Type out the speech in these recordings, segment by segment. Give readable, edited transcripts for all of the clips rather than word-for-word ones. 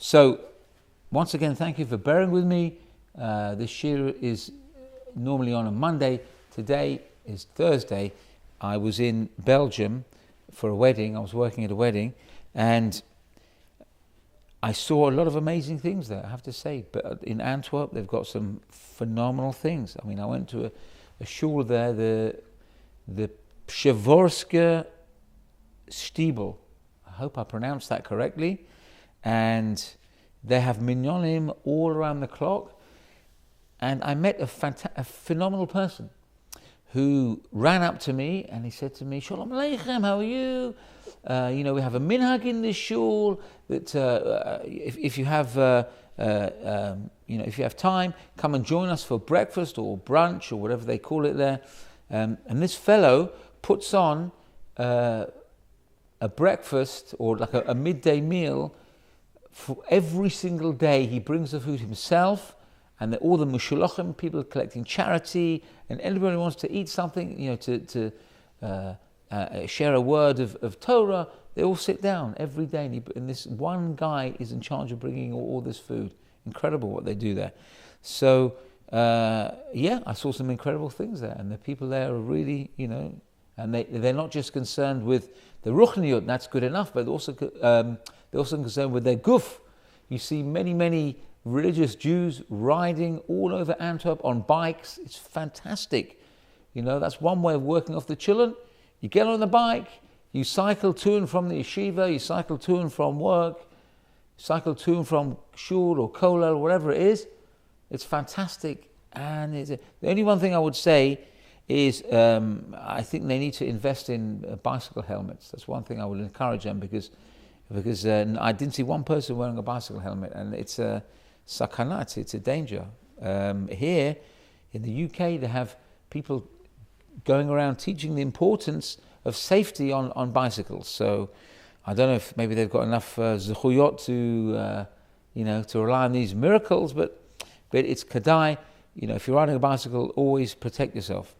So, once again, thank you for bearing with me. This shir is normally on a Monday. Today is Thursday. I was in Belgium for a wedding. I was working at a wedding, and I saw a lot of amazing things there, I have to say. But in Antwerp, they've got some phenomenal things. I mean, I went to a shul there, the Przeworske Stiebel. I hope I pronounced that correctly. And they have minyanim all around the clock. And I met a phenomenal person who ran up to me and he said to me, Shalom Aleichem, how are you? We have a minhag in this shul that if you have if you have time, come and join us for breakfast or brunch or whatever they call it there. And this fellow puts on a breakfast or like a midday meal for every single day. He brings the food himself, and all the mushulachim, people collecting charity, and everybody wants to eat something, to share a word of Torah. They all sit down every day, and this one guy is in charge of bringing all this food. Incredible what they do there. So, I saw some incredible things there, and the people there are really, and they're not just concerned with the ruchniyut, that's good enough, but they're also concerned with their guf. You see many religious Jews riding all over Antwerp on bikes. It's fantastic. That's one way of working off the children. You get on the bike, you cycle to and from the yeshiva, you cycle to and from work, cycle to and from shul or kollel, whatever it is. It's fantastic. And the only one thing I would say is I think they need to invest in bicycle helmets. That's one thing I would encourage them, because I didn't see one person wearing a bicycle helmet, and it's a sakana, it's a danger. Here in the UK, they have people going around teaching the importance of safety on bicycles. So I don't know if maybe they've got enough zechuyot to rely on these miracles, but it's kadai. If you're riding a bicycle, always protect yourself.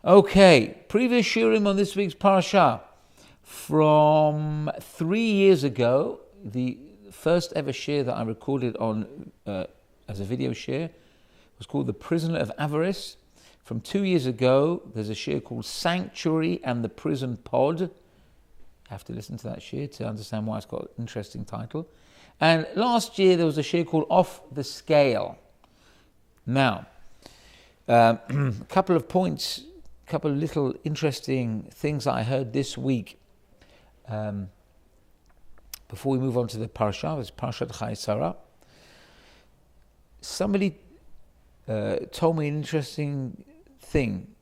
Okay, previous shiurim on this week's parasha. From 3 years ago, the first ever shir that I recorded on as a video shir was called The Prisoner of Avarice. From 2 years ago, there's a shir called Sanctuary and the Prison Pod. You have to listen to that shir to understand why it's got an interesting title. And last year, there was a shir called Off the Scale. Now, a couple of points, a couple of little interesting things that I heard this week. Before we move on to the parasha, it's Parashat Chayei. Somebody told me an interesting thing.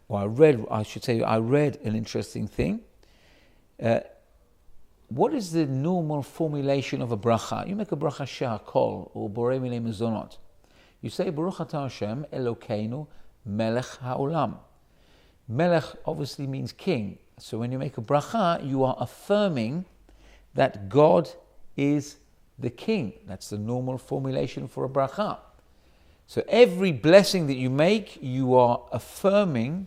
Or I read an interesting thing. What is the normal formulation of a bracha? You make a bracha she'akol or borei minei mezonot. You say Baruch atah Hashem Elokeinu Melech Ha'olam. Melech obviously means king. So when you make a bracha, you are affirming that God is the king. That's the normal formulation for a bracha. So every blessing that you make, you are affirming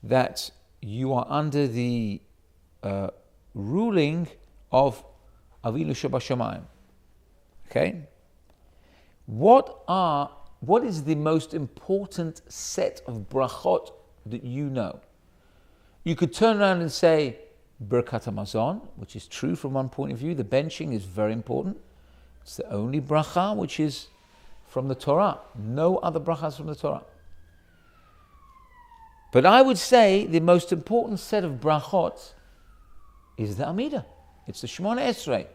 that you are under the ruling of Avinu Shebashamayim. Okay? What is the most important set of brachot that you know? You could turn around and say Birkat HaMazon, which is true from one point of view. The benching is very important. It's the only bracha which is from the Torah. No other brachas from the Torah. But I would say the most important set of brachot is the Amidah. It's the Shemona Esrei.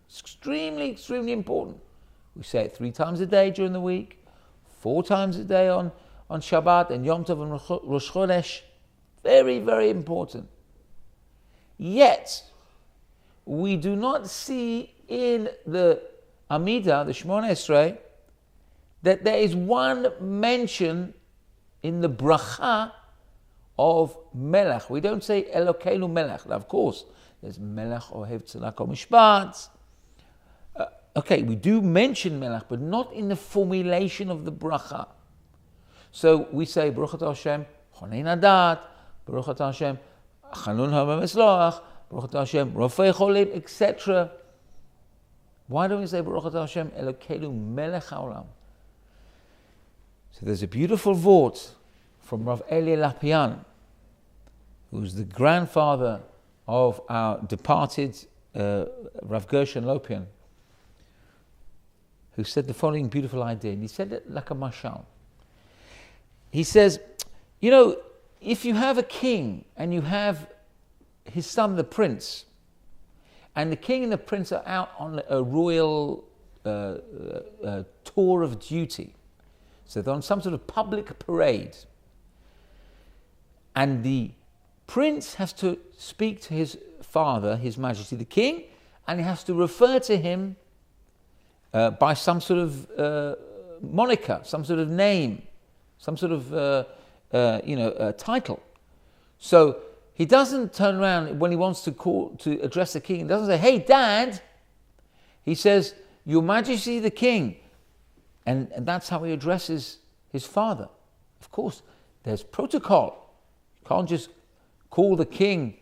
It's extremely important. We say it 3 times a day during the week, 4 times a day on Shabbat and Yom Tov and Rosh Chodesh. Very important. Yet, we do not see in the Amidah, the Shemona Esrei, that there is one mention in the bracha of Melech. We don't say Elokeinu Melech. Now, of course, there's Melech Ohev Tzedakah Mishpat. Okay, we do mention Melech, but not in the formulation of the bracha. So we say Baruch atah Hashem Chonein Hadat, Baruch atah Hashem Chanun HaMesloach, Baruch atah Hashem Rofei Cholim, etc. Why don't we say Baruch Atah Hashem Elokeinu Melech Haolam? So there's a beautiful vort from Rav Eli Lapian, who's the grandfather of our departed Rav Gershon Lopian, who said the following beautiful idea, and he said it like a mashal. He says, you know, if you have a king and you have his son, the prince, and the king and the prince are out on a royal tour of duty, so they're on some sort of public parade, and the prince has to speak to his father, His Majesty the King, and he has to refer to him by some sort of moniker, some sort of name, some sort of title. So he doesn't turn around when he wants to address the king. He doesn't say, "Hey, Dad." He says, "Your Majesty the King," and that's how he addresses his father. Of course, there's protocol. You can't just call the king,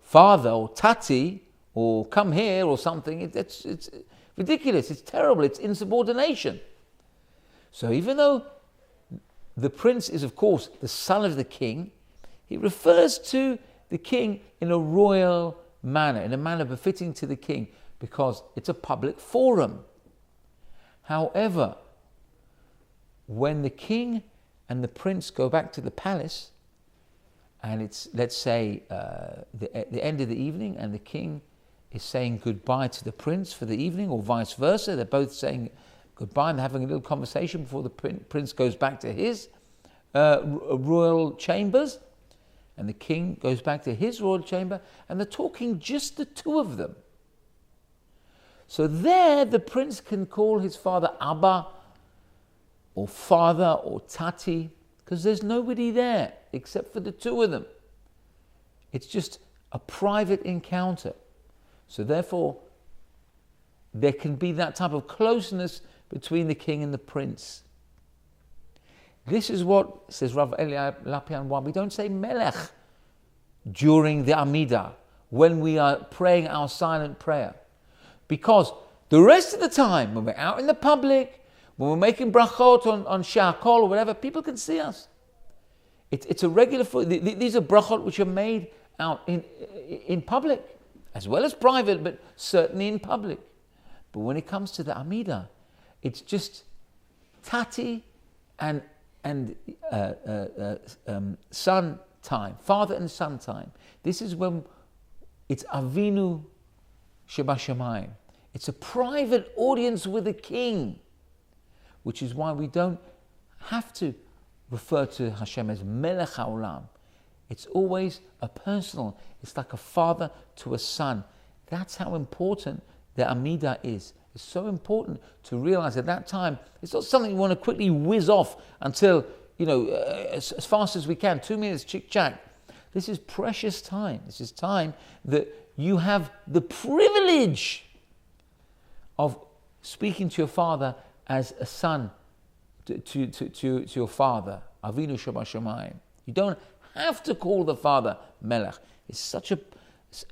father or tati or come here or something. It's ridiculous. It's terrible. It's insubordination. So even though the prince is, of course, the son of the king, he refers to the king in a royal manner, in a manner befitting to the king, because it's a public forum. However, when the king and the prince go back to the palace, and it's, let's say, the end of the evening, and the king is saying goodbye to the prince for the evening, or vice versa, they're both saying goodbye and having a little conversation before the prince goes back to his royal chambers, and the king goes back to his royal chamber, and they're talking just the two of them. So there the prince can call his father Abba, or father, or tati, because there's nobody there except for the two of them. It's just a private encounter. So therefore, there can be that type of closeness between the king and the prince. This is what, says Rav Eli Lapian, why we don't say Melech during the Amidah, when we are praying our silent prayer. Because the rest of the time, when we're out in the public, when we're making brachot on Sha'akol or whatever, people can see us. It's a regular, these are brachot which are made out in public, as well as private, but certainly in public. But when it comes to the Amidah, it's just tati and son time, father and son time. This is when it's Avinu Shebashamayim. It's a private audience with the king, which is why we don't have to refer to Hashem as Melech HaOlam. It's always a personal, it's like a father to a son. That's how important the Amidah is. It's so important to realize at that time, it's not something you want to quickly whiz off until, as fast as we can, 2 minutes, chick-chack. This is precious time. This is time that you have the privilege of speaking to your father as a son to your father, Avinu Shebashamayim. You don't have to call the father Melech. It's such an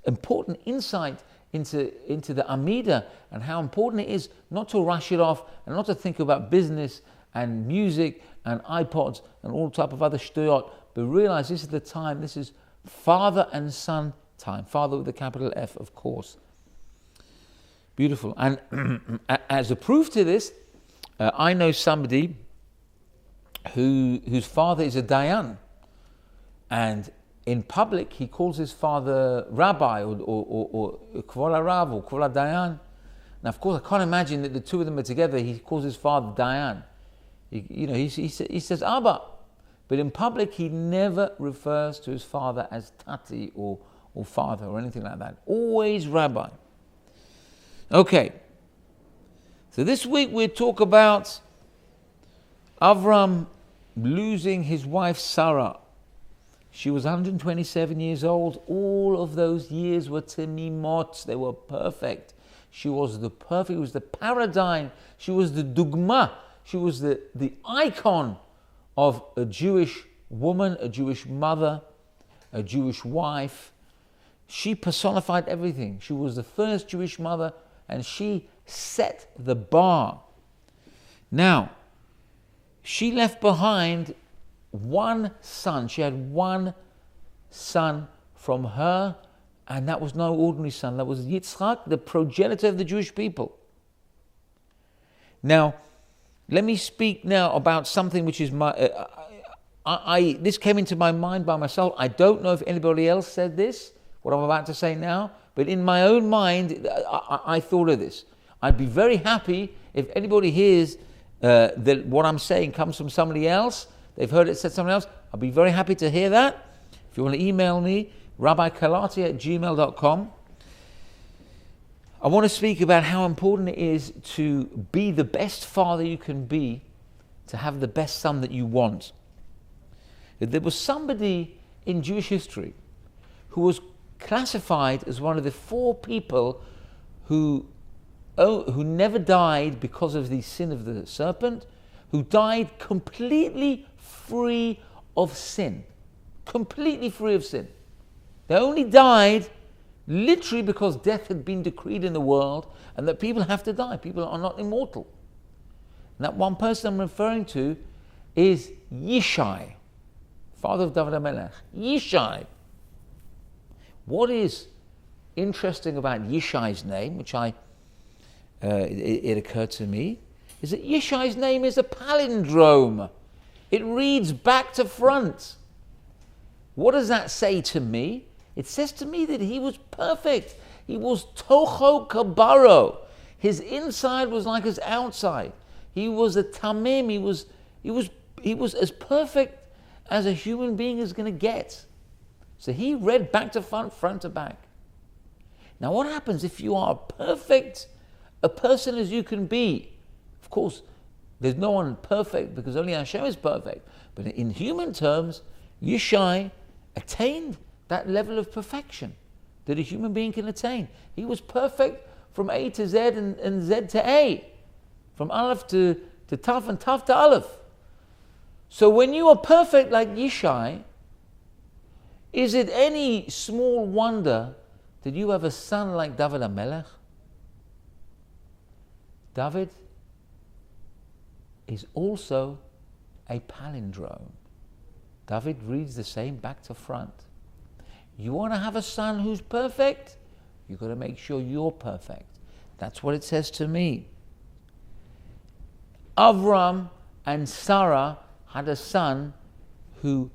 important insight into the Amidah, and how important it is not to rush it off and not to think about business and music and iPods and all type of other shtuyot, but realize this is the time, this is father and son time. Father with a capital F, of course. Beautiful. And as a proof to this, I know somebody whose father is a dayan, and in public he calls his father rabbi or kvol harav or kvol dayan. Now, of course, I can't imagine that the two of them are together. He calls his father dayan. He says Abba, but in public he never refers to his father as tati or father or anything like that. Always rabbi. Okay, so this week we talk about Avram losing his wife Sarah. She was 127 years old. All of those years were temimot. They were perfect. She was the perfect, it was the paradigm. She was the dugma. She was the icon of a Jewish woman, a Jewish mother, a Jewish wife. She personified everything. She was the first Jewish mother and she set the bar. Now, she left behind one son. She had one son from her, and that was no ordinary son. That was Yitzchak, the progenitor of the Jewish people. Now, let me speak now about something which is this came into my mind by myself. I don't know if anybody else said this, what I'm about to say now, but in my own mind, I thought of this. I'd be very happy if anybody hears that what I'm saying comes from somebody else. They've heard it said someone else. I'll be very happy to hear that. If you want to email me, rabbikalati@gmail.com. I want to speak about how important it is to be the best father you can be, to have the best son that you want. There was somebody in Jewish history who was classified as one of the 4 people who never died because of the sin of the serpent, who died completely free of sin. Completely free of sin. They only died literally because death had been decreed in the world and that people have to die. People are not immortal. And that one person I'm referring to is Yishai, father of David HaMelech. Yishai. What is interesting about Yishai's name, which it occurred to me, is that Yishai's name is a palindrome. It reads back to front. What does that say to me? It says to me that he was perfect. He was toho kabaro. His inside was like his outside. He was a tamim. He was as perfect as a human being is going to get. So he read back to front, front to back. Now what happens if you are perfect, a person as you can be? Of course, there's no one perfect because only Hashem is perfect. But in human terms, Yishai attained that level of perfection that a human being can attain. He was perfect from A to Z and Z to A, from Aleph to Taf and Taf to Aleph. So when you are perfect like Yishai, is it any small wonder that you have a son like David HaMelech? David is also a palindrome. David reads the same back to front. You want to have a son who's perfect? You've got to make sure you're perfect. That's what it says to me. Avram and Sarah had a son who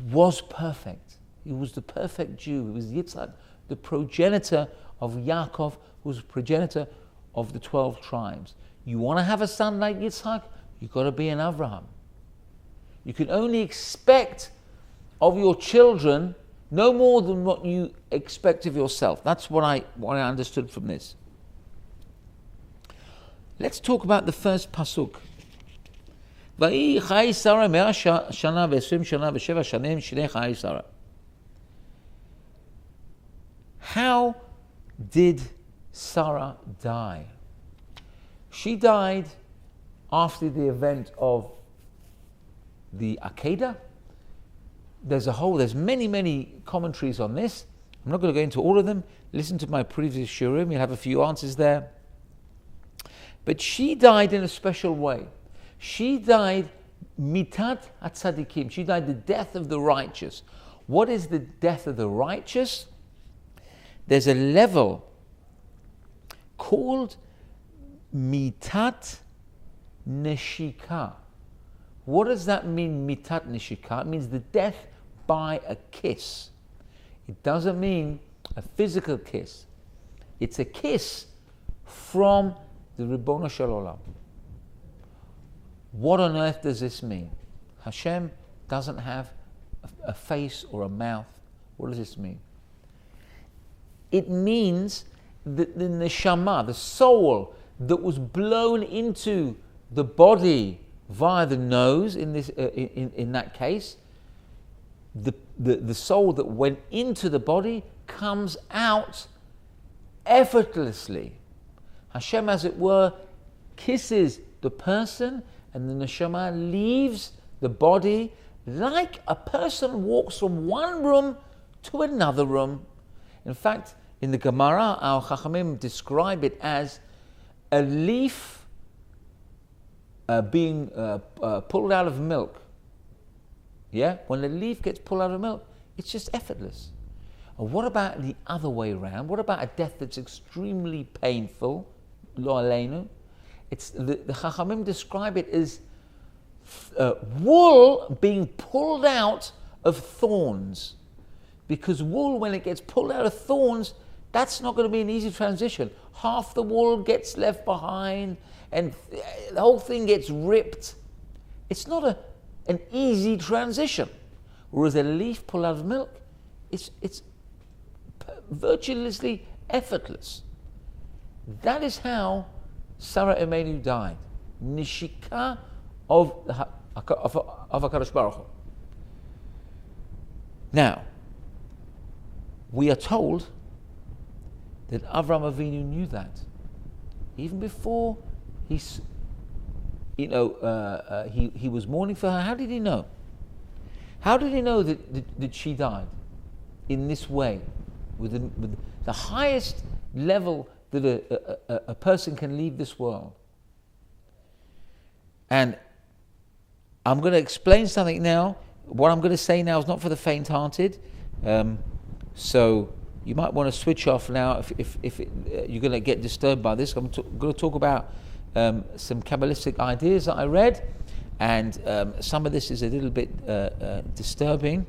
was perfect. He was the perfect Jew. He was Yitzchak, the progenitor of Yaakov, who was the progenitor of the 12 tribes. You want to have a son like Yitzchak? You've got to be an Avraham. You can only expect of your children no more than what you expect of yourself. That's what I understood from this. Let's talk about the first pasuk. ויהי חיי שרה 100 שנה ו20 שנה ו7 שנים שני חיי שרה. How did Sarah die? She died after the event of the Akedah. There's many commentaries on this. I'm not going to go into all of them. Listen to my previous shiurim, you'll have a few answers there. But she died in a special way. She died mitat hatzadikim. She died the death of the righteous. What is the death of the righteous? There's a level called mitat neshika. What does that mean, mitat neshika? It means the death by a kiss. It doesn't mean a physical kiss. It's a kiss from the Ribbono Shel Olam. What on earth does this mean? Hashem doesn't have a face or a mouth. What does this mean? It means that the neshama, the soul that was blown into the body via the nose, in that case, the soul that went into the body comes out effortlessly. Hashem, as it were, kisses the person, and the neshama leaves the body like a person walks from one room to another room. In fact, In the Gemara, our Chachamim describe it as a leaf being pulled out of milk. Yeah? When the leaf gets pulled out of milk, it's just effortless. And what about the other way around? What about a death that's extremely painful? Lo aleinu. It's the Chachamim describe it as wool being pulled out of thorns. Because wool, when it gets pulled out of thorns, that's not going to be an easy transition. Half the wool gets left behind and the whole thing gets ripped. It's not an easy transition. Whereas a leaf pulled out of milk, it's virtually effortless. That is how Sarah Imeinu died. Nishika of HaKadosh Baruch Hu. Now, we are told that Avraham Avinu knew that even before he was mourning for her. How did he know? How did he know that she died in this way, with the highest level that a person can leave this world? And I'm going to explain something now. What I'm going to say now is not for the faint-hearted. So you might want to switch off now if you're going to get disturbed by this. I'm going to talk about some Kabbalistic ideas that I read, and some of this is a little bit disturbing,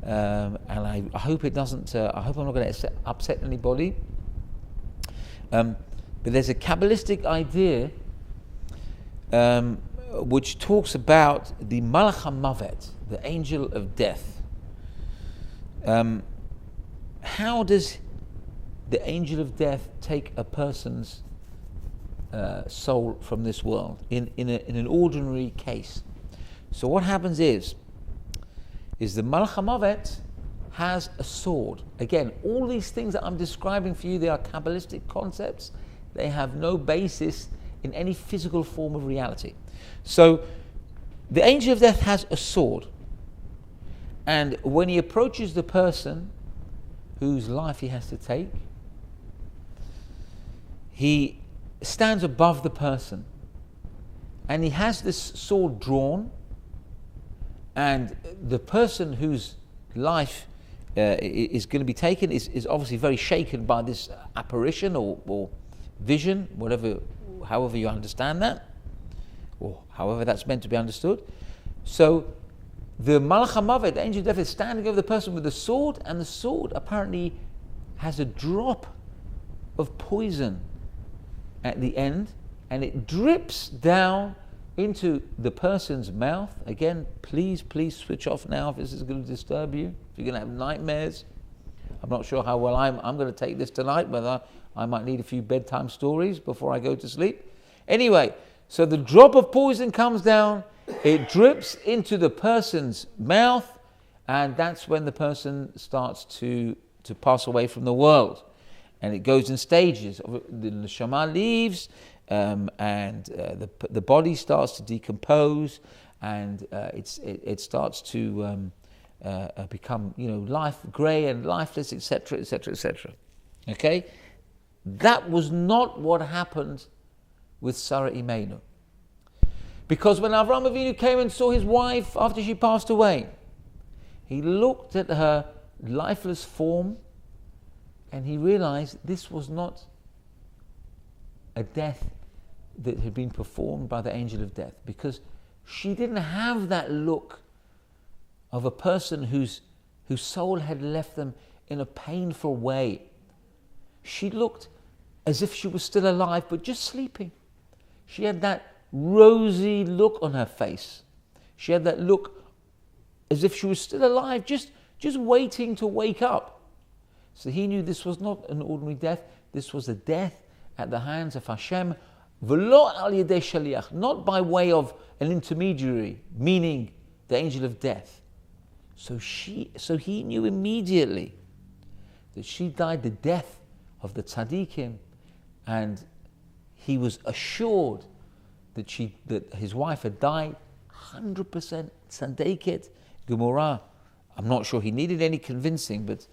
and I hope it doesn't. I hope I'm not going to upset anybody. But there's a Kabbalistic idea which talks about the Malach HaMavet, the angel of death. How does the angel of death take a person's soul from this world in an ordinary case? So what happens is the Malach HaMavet has a sword. Again, all these things that I'm describing for you, they are Kabbalistic concepts. They have no basis in any physical form of reality. So the angel of death has a sword, and when he approaches the person whose life he has to take, he stands above the person, and he has this sword drawn, and the person whose life is going to be taken is obviously very shaken by this apparition or vision, however you understand that, or however that's meant to be understood. So the Malach HaMavet, the angel of death, is standing over the person with the sword, and the sword apparently has a drop of poison at the end, and it drips down into the person's mouth. Again, please switch off now if this is going to disturb you, if you're going to have nightmares. I'm not sure how well I'm going to take this tonight, whether I might need a few bedtime stories before I go to sleep. Anyway, so the drop of poison comes down, it drips into the person's mouth, and that's when the person starts to pass away from the world. And it goes in stages. The neshama leaves, and the body starts to decompose, and it starts to become, life grey and lifeless, etc., etc., etc. Okay, that was not what happened with Sarah Imeinu. Because when Avraham Avinu came and saw his wife after she passed away, he looked at her lifeless form and he realized this was not a death that had been performed by the angel of death, because she didn't have that look of a person whose soul had left them in a painful way. She looked as if she was still alive but just sleeping. She had that rosy look on her face. She had that look as if she was still alive, just waiting to wake up. So he knew this was not an ordinary death. This was a death at the hands of Hashem, v'lo al yedei shaliach, not by way of an intermediary, meaning the angel of death. So he knew immediately that she died the death of the tzaddikim, and he was assured that his wife had died 100% tzaddiket gemura. I'm not sure he needed any convincing, but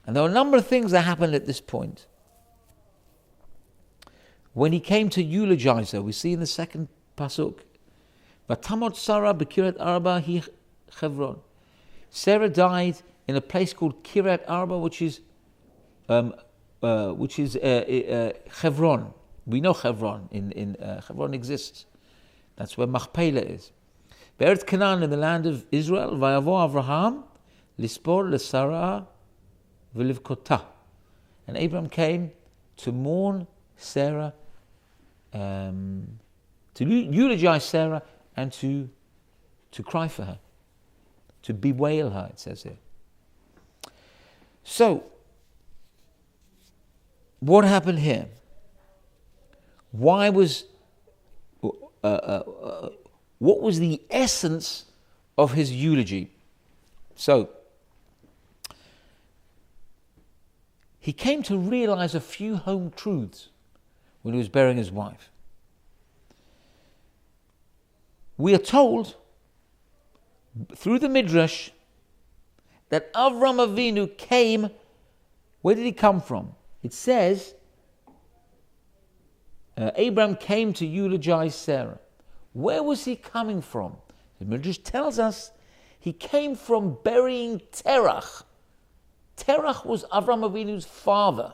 And there were a number of things that happened at this point. When he came to eulogize her, we see in the second pasuk, Vatamot Sarah b'Kiryat Arba hi Chevron. Sarah died in a place called Kiryat Arba, which is Chevron. We know Chevron. In Chevron exists. That's where Machpelah is. Be'eretz Canaan, in the land of Israel, Vayavo Avraham lispor leSarah v'livkota. And Abraham came to mourn Sarah, to eulogize Sarah, and to cry for her, to bewail her, it says here. So, what happened here? Why was, what was the essence of his eulogy? So, he came to realize a few home truths when he was burying his wife. We are told through the Midrash that Avram Avinu came. Where did he come from? It says Abraham came to eulogize Sarah. Where was he coming from? The Midrash tells us he came from burying Terach. Terach was Avram Avinu's father.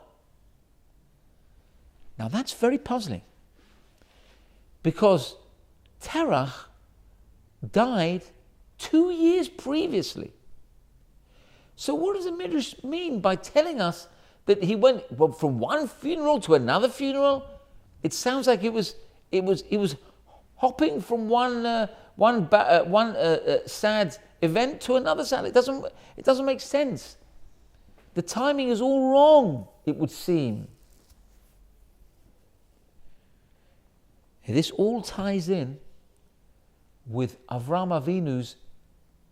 Now that's very puzzling, because Terach died 2 years previously. So what does the Midrash mean by telling us that he went from one funeral to another funeral? It sounds like it was hopping from one sad event to another sad. It doesn't make sense. The timing is all wrong, it would seem. This all ties in with Avram Avinu's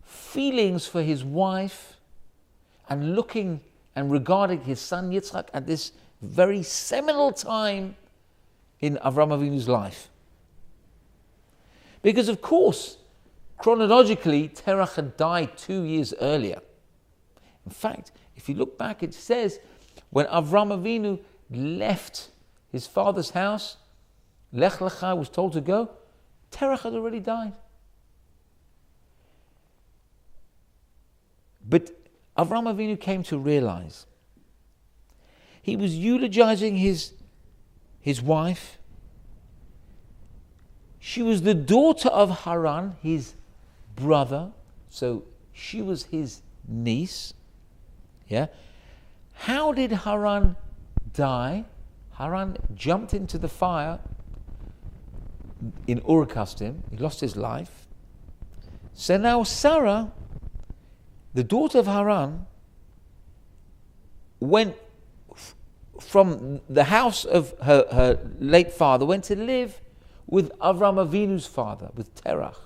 feelings for his wife and looking and regarding his son Yitzchak at this very seminal time in Avram Avinu's life. Because of course, chronologically, Terach had died 2 years earlier. In fact, if you look back, it says when Avram Avinu left his father's house, Lech Lecha was told to go, Terach had already died. But Avram Avinu came to realize he was eulogizing his wife. She was the daughter of Haran, his brother, so she was his niece. Yeah. How did Haran die? Haran jumped into the fire in Ur Kasdim. He lost his life. So now Sarah, the daughter of Haran, went from the house of her late father, went to live with Avram Avinu's father, with Terach.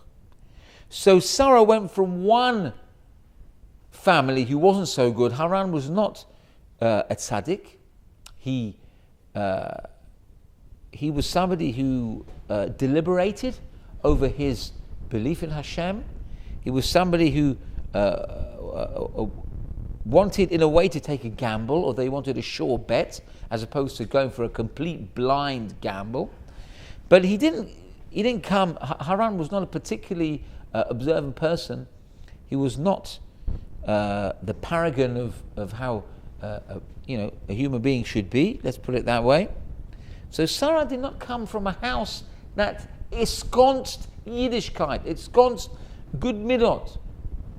So Sarah went from one family who wasn't so good. Haran was not a tzaddik. He was somebody who deliberated over his belief in Hashem. He was somebody who wanted in a way to take a gamble, or they wanted a sure bet, as opposed to going for a complete blind gamble. But he didn't come. Haran was not a particularly observant person. He was not the paragon of how a human being should be. Let's put it that way. So Sarah did not come from a house that ensconced Yiddishkeit, ensconced good midot.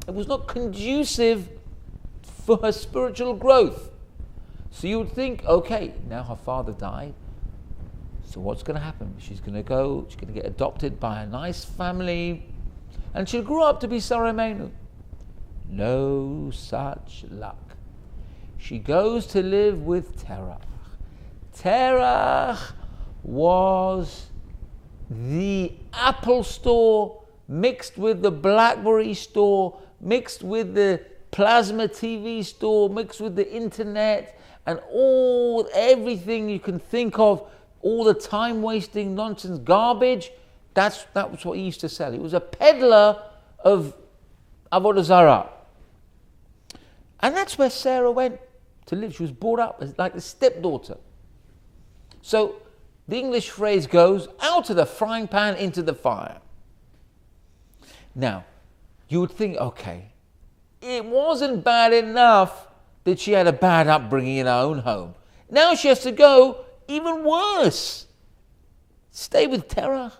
It was not conducive for her spiritual growth. So you would think, okay, now her father died. So what's going to happen? She's going to get adopted by a nice family, and she'll grow up to be Sarah Meinu. No such luck. She goes to live with Terach. Terach was the Apple store mixed with the BlackBerry store, mixed with the plasma TV store, mixed with the internet, and everything you can think of, all the time-wasting nonsense, garbage. That was what he used to sell. He was a peddler of Avodah Zarah. And that's where Sarah went. to live. She was brought up as like the stepdaughter. So the English phrase goes, out of the frying pan into the fire. Now, you would think, okay, it wasn't bad enough that she had a bad upbringing in her own home. Now she has to go even worse. Stay with Terach.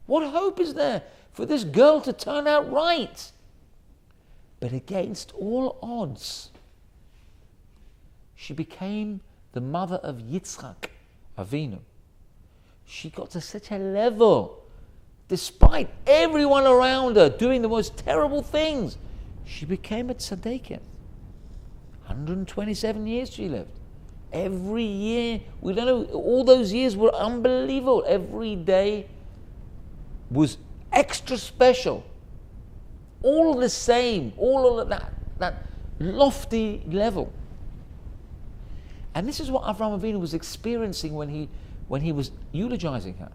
What hope is there for this girl to turn out right? But against all odds, she became the mother of Yitzchak Avinu. She got to such a level, despite everyone around her doing the most terrible things, she became a tzaddikim. 127 years she lived. Every year, we don't know, all those years were unbelievable. Every day was extra special. All the same, all of that lofty level. And this is what Avraham Avinu was experiencing when he was eulogizing her.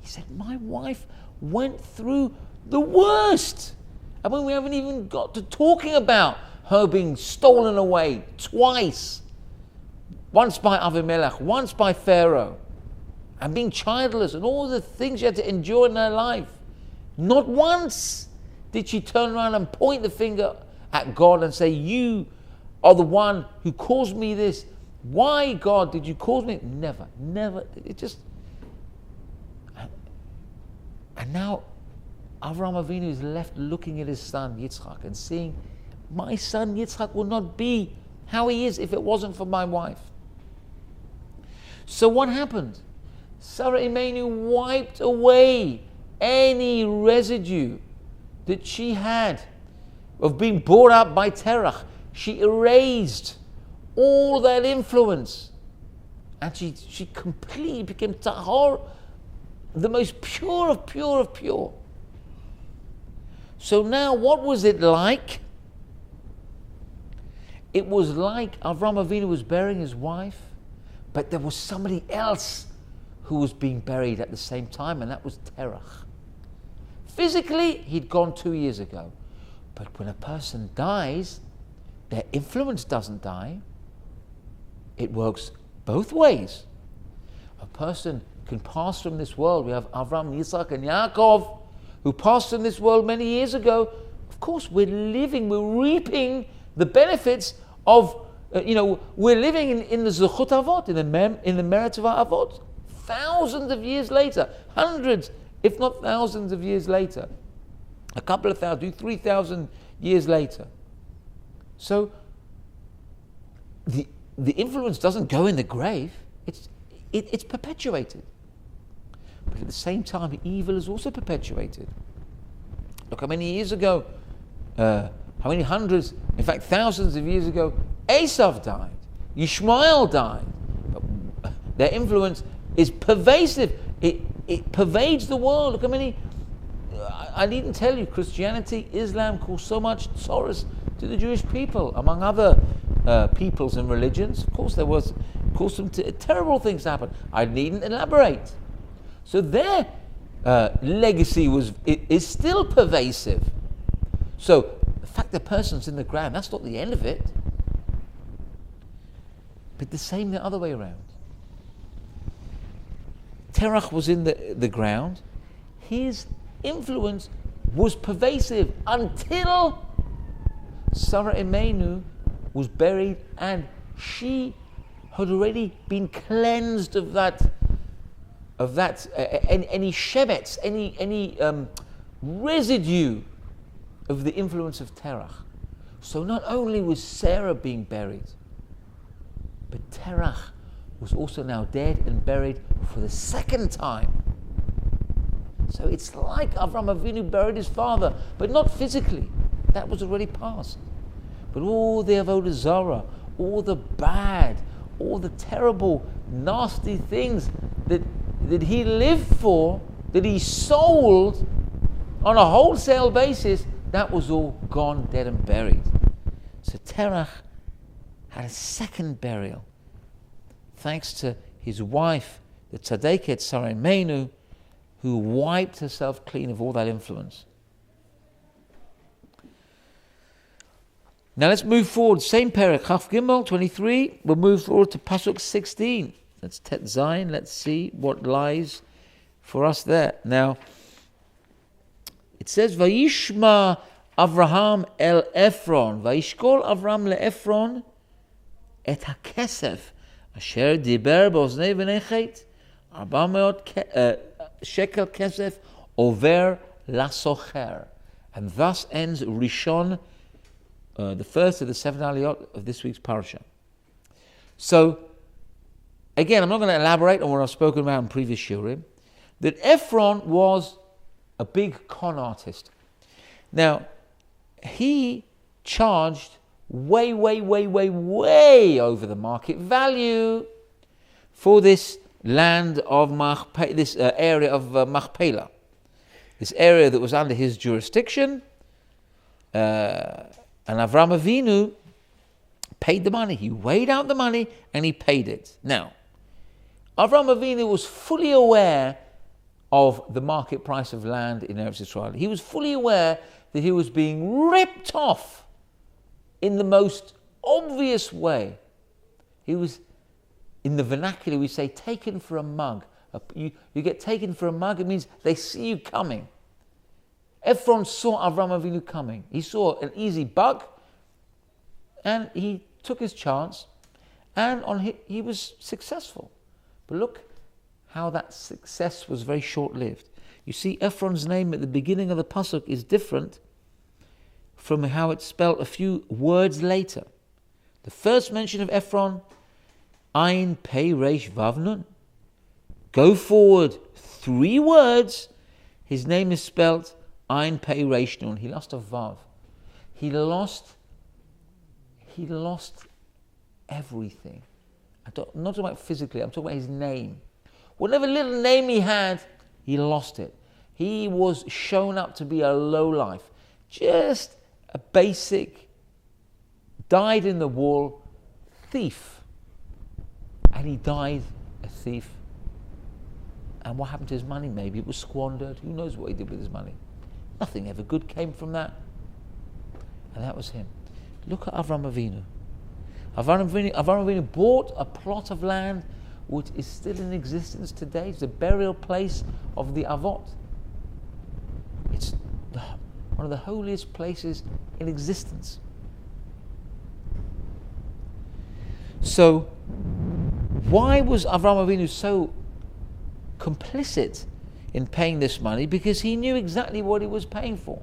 He said, my wife went through the worst. I mean, we haven't even got to talking about her being stolen away twice. Once by Avimelech, once by Pharaoh, and being childless, and all the things she had to endure in her life. Not once did she turn around and point the finger at God and say, you are the one who caused me this. Why, God, did you cause me? Never. It just... And now Avraham Avinu is left looking at his son Yitzchak and seeing, my son Yitzchak will not be how he is if it wasn't for my wife. So what happened? Sarah Imenu wiped away any residue that she had of being brought up by Terach. She erased all that influence, and she completely became tahor, the most pure of pure of pure. So now what was it like? It was like Avraham Avinu was burying his wife, but there was somebody else who was being buried at the same time, and that was Terach. Physically, he'd gone 2 years ago. But when a person dies, their influence doesn't die. It works both ways. A person can pass from this world. We have Avram, Yitzhak, and Yaakov, who passed from this world many years ago. Of course, we're reaping the benefits of, we're living in the Zechut Avot, in the merit of our Avot. Thousands of years later, hundreds, if not thousands of years later, a couple of thousand, 3,000 years later. So the influence doesn't go in the grave; it's perpetuated. But at the same time, evil is also perpetuated. Look how many years ago, how many hundreds, in fact thousands of years ago, Esav died, Yishmael died. Their influence is pervasive. It pervades the world. Look how many. I needn't tell you, Christianity, Islam caused so much sorrows to the Jewish people, among other peoples and religions. Of course, caused some terrible things to happen. I needn't elaborate. So their legacy is still pervasive. So the fact the person's in the ground, that's not the end of it. But the same the other way around. Terach was in the ground. His influence was pervasive until Sarah Imenu was buried, and she had already been cleansed of that any shemetz, any residue of the influence of Terach. So not only was Sarah being buried, but Terach was also now dead and buried for the second time. So it's like Avraham Avinu buried his father, but not physically. That was already past. But all the Avodah Zarah, all the bad, all the terrible, nasty things that he lived for, that he sold on a wholesale basis, that was all gone, dead and buried. So Terach had a second burial, thanks to his wife, the Tzaddiket Sarah Imenu, who wiped herself clean of all that influence. Now let's move forward. Same parak, Chaf Gimel 23. We'll move forward to Pasuk 16. That's Tet Zayin. Let's see what lies for us there. Now, it says, Vayishma Avraham el Ephron. Vayishkol Avraham le Ephron et hakesef asher diber b'oznei v'nei chet 400 shekel kesef over lasocher. And thus ends Rishon, the first of the 7 aliyot of this week's parasha. So, again, I'm not going to elaborate on what I've spoken about in previous shiurim, that Ephron was a big con artist. Now, he charged way over the market value for this land of this area of Machpelah, this area that was under his jurisdiction, and Avraham Avinu paid the money. He weighed out the money and he paid it. Now, Avraham Avinu was fully aware of the market price of land in Eretz Yisrael. He was fully aware that he was being ripped off in the most obvious way. He was, in the vernacular we say, taken for a mug. You get taken for a mug, it means they see you coming. Ephron saw Avraham Avinu coming. He saw an easy buck, and he took his chance, and he was successful. But look how that success was very short-lived. You see, Ephron's name at the beginning of the pasuk is different from how it's spelled a few words later. The first mention of Ephron, Ein Pei Reish Vav Nun. Go forward 3 words. His name is spelled Ein Pei Reish Nun. He lost a Vav. He lost everything. I'm not talking about physically, I'm talking about his name. Whatever little name he had, he lost it. He was shown up to be a lowlife, just a basic, dyed-in-the-wool thief. And he died a thief. And what happened to his money? Maybe it was squandered. Who knows what he did with his money? Nothing ever good came from that. And that was him. Look at Avraham Avinu. Avraham Avinu bought a plot of land which is still in existence today. It's the burial place of the Avot. It's one of the holiest places in existence. So, why was Avraham Avinu so complicit in paying this money? Because he knew exactly what he was paying for.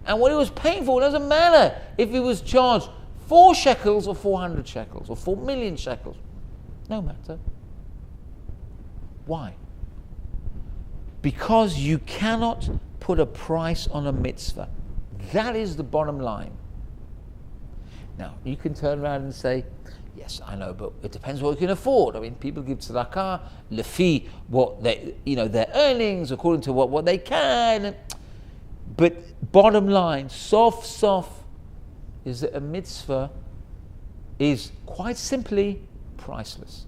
And what he was paying for doesn't matter if he was charged 4 shekels or 400 shekels or 4 million shekels. No matter. Why? Because you cannot put a price on a mitzvah. That is the bottom line. Now, you can turn around and say, yes, I know, but it depends what you can afford. I mean, people give tzedakah, lefi, what they, their earnings, according to what they can. But bottom line, sof, is that a mitzvah is quite simply priceless.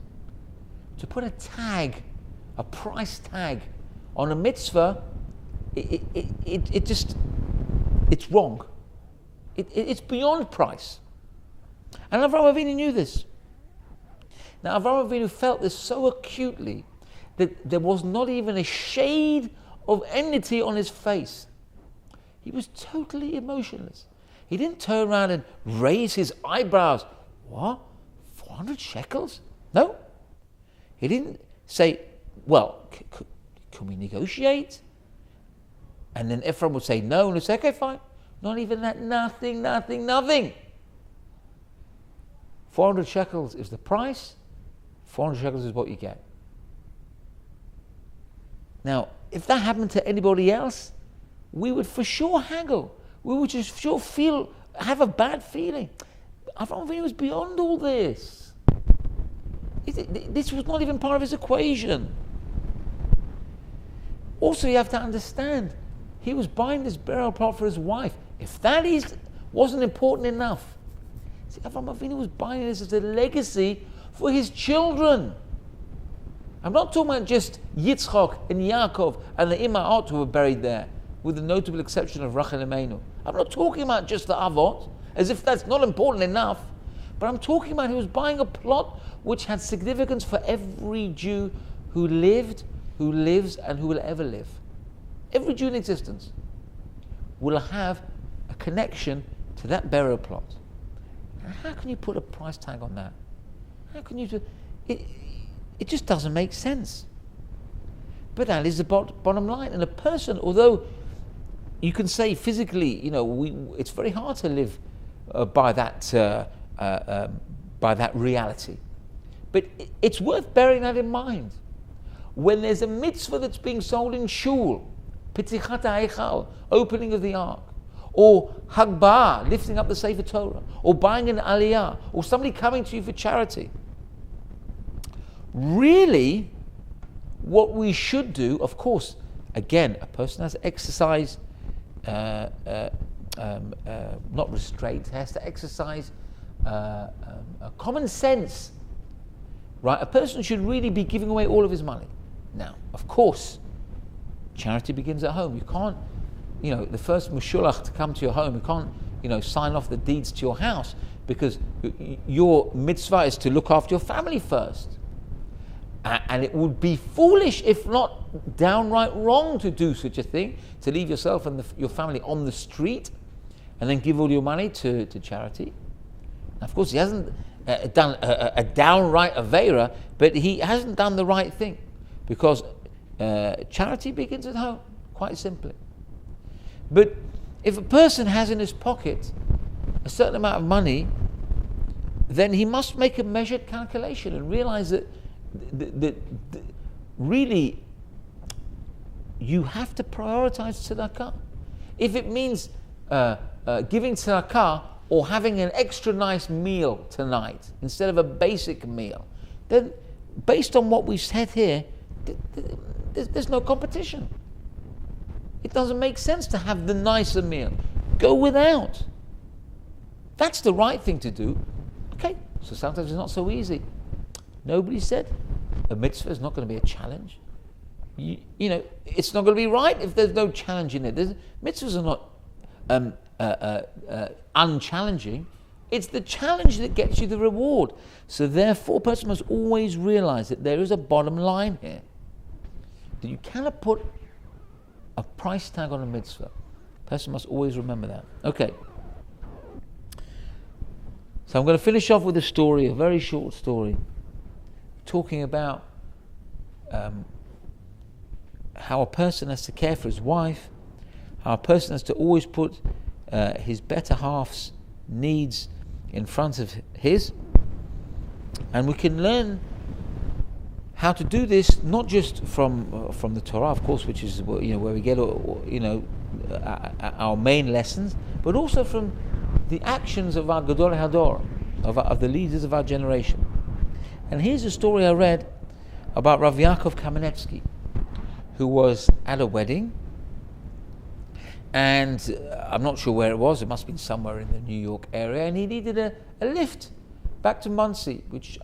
To put a price tag on a mitzvah, it's wrong. It's beyond price. And Avraham Avinu knew this. Now Avraham Avinu felt this so acutely that there was not even a shade of enmity on his face. He was totally emotionless. He didn't turn around and raise his eyebrows. What? 400 shekels? No. He didn't say, well, can we negotiate? And then Ephraim would say no, and he'd say, okay, fine. Not even that, nothing. 400 shekels is the price, 400 shekels is what you get. Now, if that happened to anybody else, we would for sure haggle. We would just sure have a bad feeling. Avraham Avinu was beyond all this. This was not even part of his equation. Also, you have to understand, he was buying this burial plot for his wife. If that wasn't important enough, see, Avraham Avinu was buying this as a legacy for his children. I'm not talking about just Yitzchak and Yaakov and the Ima'ot who were buried there, with the notable exception of Rachel Imenu. I'm not talking about just the Avot. as if that's not important enough. But I'm talking about he was buying a plot which had significance for every Jew who lived, who lives, and who will ever live. Every Jew in existence will have a connection to that burial plot. Now, how can you put a price tag on that? How can you do it? It just doesn't make sense. But that is the bottom line. And a person, although you can say physically, it's very hard to live by that reality. But it's worth bearing that in mind. When there's a mitzvah that's being sold in shul, Pitzichat ha'Eichal, opening of the ark, or Hagbah, lifting up the Sefer Torah, or buying an aliyah, or somebody coming to you for charity, really, what we should do, of course, again, a person has to exercise, not restraint, has to exercise common sense, right? A person should really be giving away all of his money. Now, of course, charity begins at home. You can't, the first mushulach to come to your home, you can't, sign off the deeds to your house, because your mitzvah is to look after your family first. And it would be foolish, if not downright wrong, to do such a thing, to leave yourself and your family on the street and then give all your money to charity. Now, of course, he hasn't done a downright aveira, but he hasn't done the right thing, because charity begins at home, quite simply. But if a person has in his pocket a certain amount of money, then he must make a measured calculation and realize that really you have to prioritize tzedakah. If it means giving tzedakah or having an extra nice meal tonight instead of a basic meal, then based on what we've said here, there's no competition. It doesn't make sense to have the nicer meal. Go without. That's the right thing to do. Okay, so sometimes it's not so easy. Nobody said a mitzvah is not going to be a challenge. It's not going to be right if there's no challenge in it. Mitzvahs are not unchallenging. It's the challenge that gets you the reward. So therefore, a person must always realize that there is a bottom line here. That you cannot put a price tag on a mitzvah. A person must always remember that. Okay. So I'm going to finish off with a story, a very short story, talking about how a person has to care for his wife, how a person has to always put his better half's needs in front of his, and we can learn how to do this not just from the Torah, of course, which is where we get our main lessons, but also from the actions of our Gedolei Hador, of the leaders of our generation. And here's a story I read about Rav Yaakov Kamenetsky, who was at a wedding, and I'm not sure where it was. It must have been somewhere in the New York area, and he needed a lift back to Monsey, which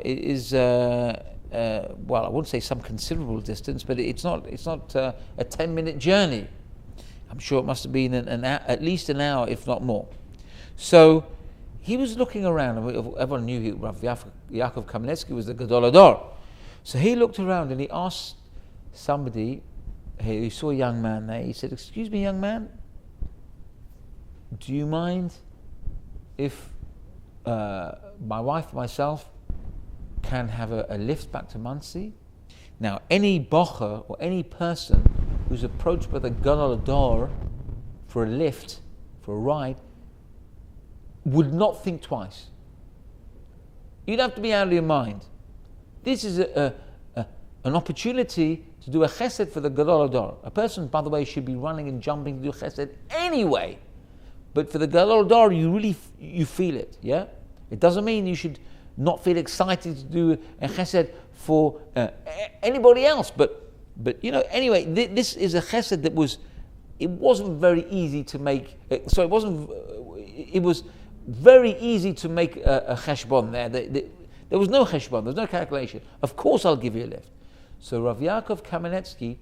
is well, I wouldn't say some considerable distance, but it's not a 10-minute journey. I'm sure it must have been at least an hour, if not more. So he was looking around, and everyone knew Rav Yaakov Kamenetsky was the Gadol Hador. So he looked around and he asked somebody, he saw a young man there, he said, "Excuse me, young man, do you mind if my wife and myself can have a lift back to Monsey?" Now, any bocher or any person who's approached by the Gadol Hador for a lift, for a ride, would not think twice. You'd have to be out of your mind. This is an opportunity to do a chesed for the Gadol Hador. A person, by the way, should be running and jumping to do chesed anyway. But for the Gadol Hador, you feel it, yeah? It doesn't mean you should not feel excited to do a chesed for anybody else. But anyway, this is a chesed that it wasn't very easy to make. It was very easy to make a cheshbon there. There was no cheshbon, there was no calculation. Of course I'll give you a lift. So Rav Yaakov Kamenetsky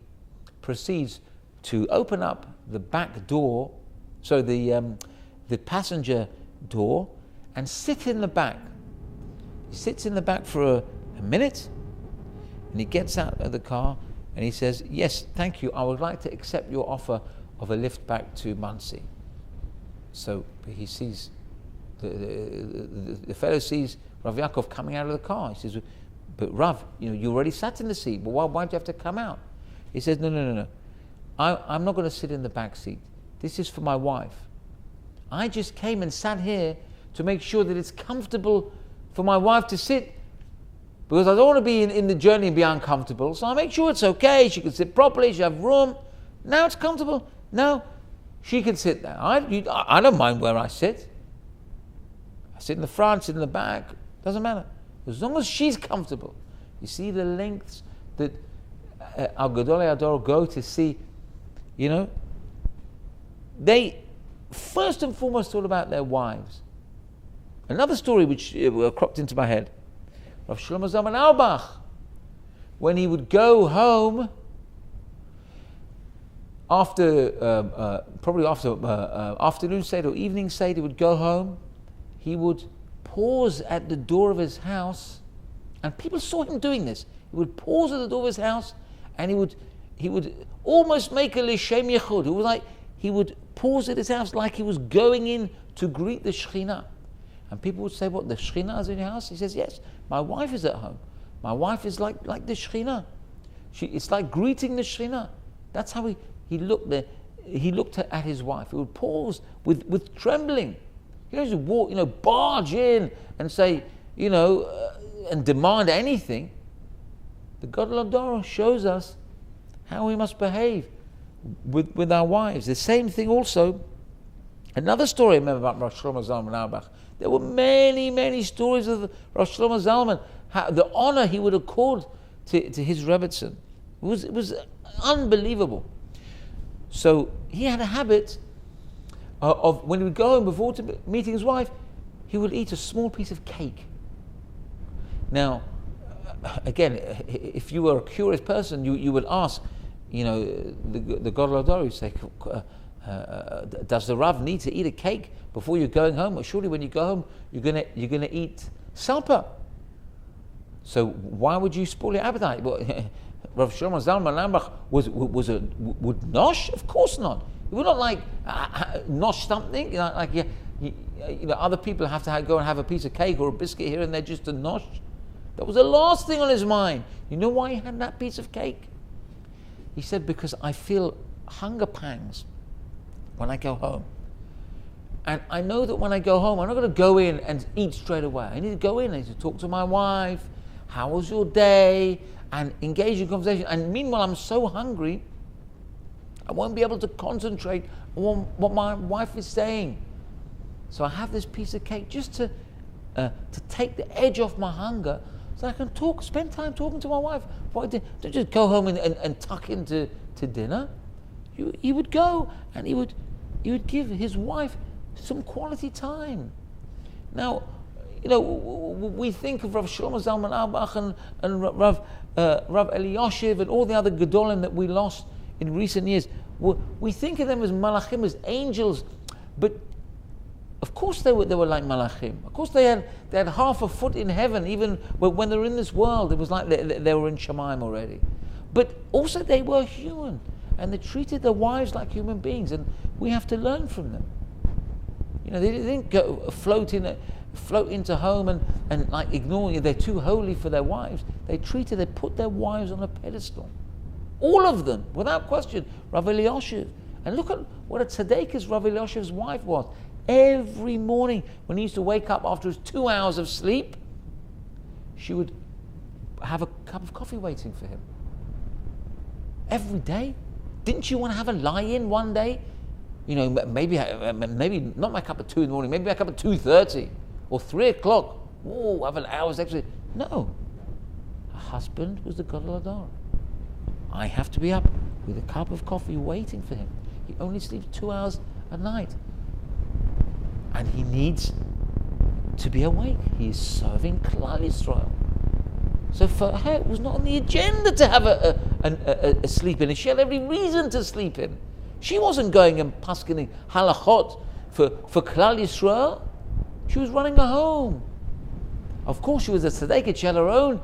proceeds to open up the back door, so the passenger door and sit in the back. He sits in the back for a minute, and he gets out of the car and he says, "Yes, thank you. I would like to accept your offer of a lift back to Muncie." So he sees, the fellow sees Rav Yaakov coming out of the car. He says, "But Rav, you already sat in the seat. But why do you have to come out?" He says, No. I'm not going to sit in the back seat. This is for my wife. I just came and sat here to make sure that it's comfortable for my wife to sit, because I don't want to be in the journey and be uncomfortable. So I make sure it's okay. She can sit properly. She have room. Now it's comfortable. Now she can sit there. I don't mind where I sit. I sit in the front, sit in the back. Doesn't matter. As long as she's comfortable. You see the lengths that our Gedolei Hador go to see, they first and foremost thought about their wives. Another story which cropped into my head, Rav Shlomo Zalman Auerbach, when he would go home after afternoon Seder or evening Seder, he would go home, he would pause at the door of his house, and people saw him doing this. He would pause at the door of his house, and he would almost make a L'Shem Yechud. He would pause at his house like he was going in to greet the Shekhinah. And people would say, "What, the Shekhinah is in your house?" He says, "Yes, my wife is at home. My wife is like the Shekhinah. It's like greeting the Shekhinah." That's how he looked there. He looked at his wife. He would pause with trembling. He doesn't walk, barge in and say, and demand anything. The Gadol Hador shows us how we must behave with our wives. The same thing also. Another story I remember about Rosh Shlomo Zalman Auerbach. There were many, many stories of Rosh Shlomo Zalman, how the honor he would accord to his Rebbetzin. It was unbelievable. So he had a habit of when he would go home before meeting his wife, he would eat a small piece of cake. Now, again, if you were a curious person, you would ask, the Gadol Hador would say, does the Rav need to eat a cake before you're going home? Well, surely when you go home, you're gonna eat supper. So why would you spoil your appetite? Well, Rav Shlomo Zalman Auerbach would nosh? Of course not. He would not nosh something. Other people have to go and have a piece of cake or a biscuit here and there just to nosh. That was the last thing on his mind. You know why he had that piece of cake? He said, "Because I feel hunger pangs when I go home. And I know that when I go home, I'm not going to go in and eat straight away. I need to go in, I need to talk to my wife. How was your day? And engage in conversation. And meanwhile, I'm so hungry, I won't be able to concentrate on what my wife is saying. So I have this piece of cake just to take the edge off my hunger, so I can spend time talking to my wife. Don't just go home and tuck into dinner." He would go and he would give his wife some quality time. Now, we think of Rav Shlomo Zalman Auerbach and Rav Eliashiv and all the other Gedolim that we lost in recent years. We think of them as malachim, as angels, but of course they were like malachim. Of course they had half a foot in heaven, even when they were in this world. It was like they were in Shemaim already. But also they were human, and they treated their wives like human beings, and we have to learn from them. They didn't go float into home and like ignoring, they're too holy for their wives. They put their wives on a pedestal. All of them, without question. Rav Eliashiv. And look at what a tzaddikus Rav Eliashiv's wife was. Every morning, when he used to wake up after his 2 hours of sleep, she would have a cup of coffee waiting for him. Every day. Didn't you want to have a lie-in one day? Maybe not my cup at 2 in the morning, maybe my cup at 2:30 or 3 o'clock. Oh, have an hour's extra. No. Her husband was the Gadol Hador. I have to be up with a cup of coffee waiting for him. He only sleeps 2 hours a night. And he needs to be awake. He is serving Klal Yisrael. So for her, it was not on the agenda to have a sleep in. She had every reason to sleep in. She wasn't going and paskening halachot for Klal Yisrael. She was running a home. Of course, she was a tzaddiket. She had her own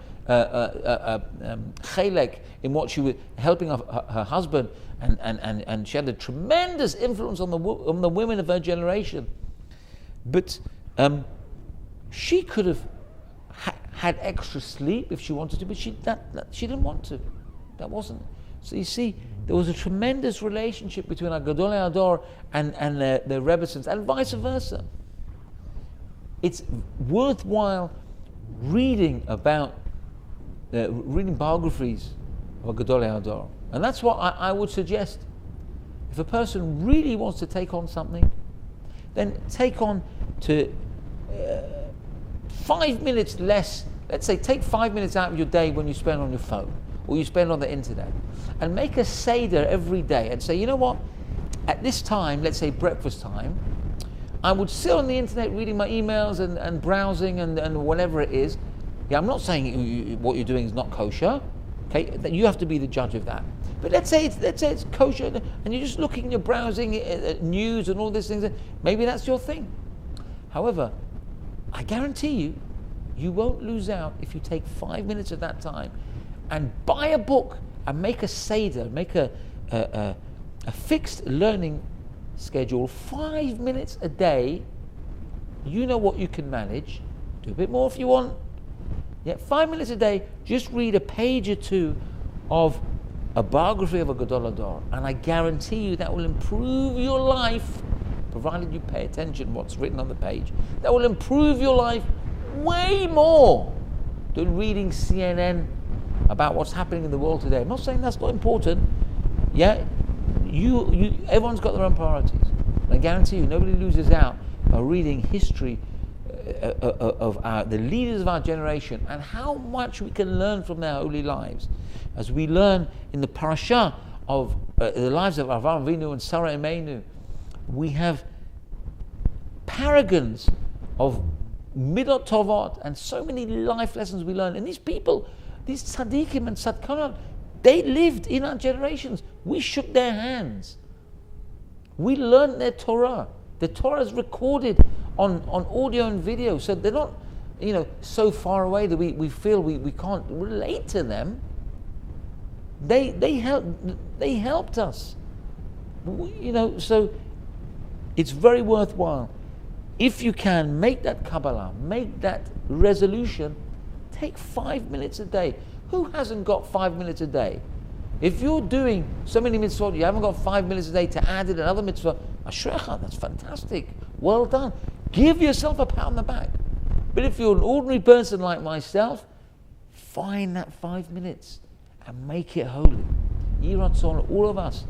chelek in what she was helping her husband, and she had a tremendous influence on the women of her generation. But she could have had extra sleep if she wanted to, but she didn't want to. That wasn't. So you see, there was a tremendous relationship between our Gedolei Hador and the Rebbetzins, and vice versa. It's worthwhile reading biographies of a Gedolei Hador, and that's what I would suggest. If a person really wants to take on something, then take on to 5 minutes less. Let's say take 5 minutes out of your day when you spend on your phone or you spend on the internet, and make a seder every day and say, you know what, at this time, let's say breakfast time, I would sit on the internet reading my emails and browsing and whatever it is. Yeah, I'm not saying what you're doing is not kosher. Okay, you have to be the judge of that. But let's say it's kosher, and you're just looking, you're browsing news and all these things. Maybe that's your thing. However, I guarantee you won't lose out if you take 5 minutes of that time and buy a book and make a seder, make a fixed learning schedule. 5 minutes a day. You know what you can manage. Do a bit more if you want. Yeah, 5 minutes a day. Just read a page or two of a biography of a Gedolei Hador, and I guarantee you that will improve your life, provided you pay attention to what's written on the page. That will improve your life way more than reading CNN about what's happening in the world today. I'm not saying that's not important. Yeah, everyone's got their own priorities. And I guarantee you, nobody loses out by reading history of the leaders of our generation and how much we can learn from their holy lives. As we learn in the parasha of the lives of Avraham Avinu and Sarah Imeinu, we have paragons of midot tovot and so many life lessons we learn. And these people, these tzaddikim and tzadkanot, they lived in our generations. We shook their hands. We learned their Torah. The Torah is recorded on audio and video, so they're not, so far away that we feel we can't relate to them. They helped us. So it's very worthwhile. If you can, make that Kabbalah, make that resolution, take 5 minutes a day. Who hasn't got 5 minutes a day? If you're doing so many mitzvot, you haven't got 5 minutes a day to add in another mitzvah, ashrecha, that's fantastic. Well done. Give yourself a pat on the back. But if you're an ordinary person like myself, find that 5 minutes and make it holy. Yiratzon, all of us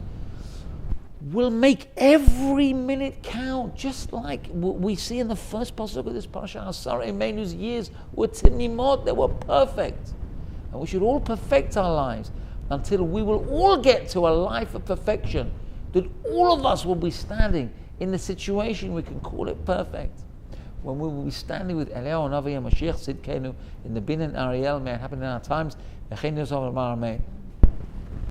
will make every minute count, just like we see in the first pasuk of this parasha. Sarah Imeinu's years were timimot, they were perfect. And we should all perfect our lives until we will all get to a life of perfection, that all of us will be standing in the situation we can call it perfect. When we will be standing with Eliyahu Navi and Mashiach Sidkenu in the Bin and Ariel, may it happen in our times.